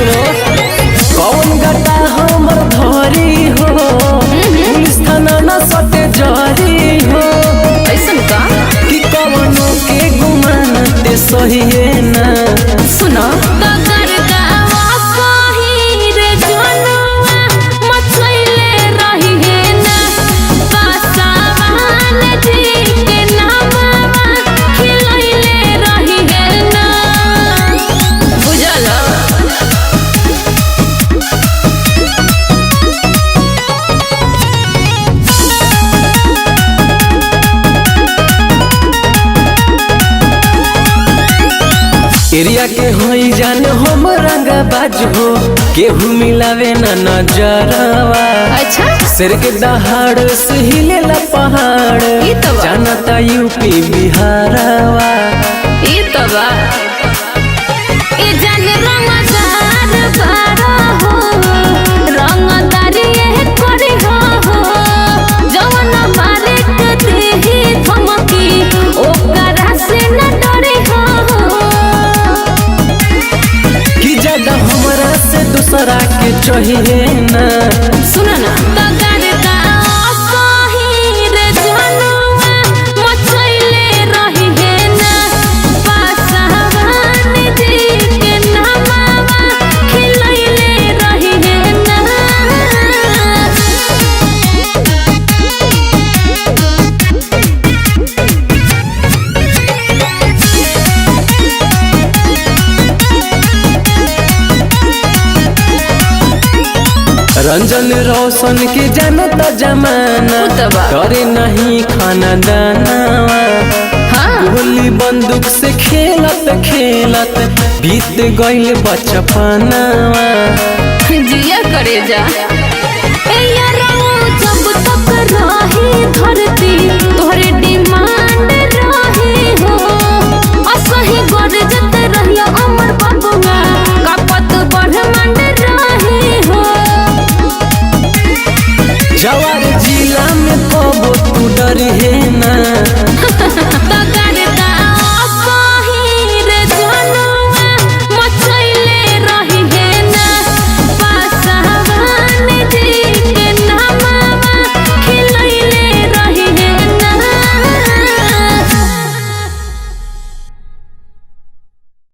बोलो कौन गटा हमर धरी हो पुलिस थाना न सटे जरी हो ऐसन का कि कौनो के गुमानते सही है ना सुनो तगर गावा कहीं रे जनवा मचैले रही है ना पासावान जी के नामवा खिलैले रही है ना बुझल एरिया के होई जान हम रंगा बाज हो केहू मिलावे ना नजरवा अच्छा सिर के दहाड़ से हिलेला पहाड़ ई तो बा। जानता यूपी बिहारवा ई तो बा ई जान रंगदार बारा हो रंगदारी ये करी हो जवन मारे के देही धमकी ओकरा से न डरी हो कि ज्यादा हमरा से दूसरा के चाहिए ना सुन ना तगर गाँव कहीं रे जनवा मचैले रही है ना पासावान जी के नामवा खिलैले रही है ना रंजन रोशन के जानता जमाना उतबा। करे नहीं खाना दानावा हाँ गोली बंदूक से खेलत खेलत बीत गइल बचपनावा जिया करे जा ए यारो जब तक रही धरती तोहरे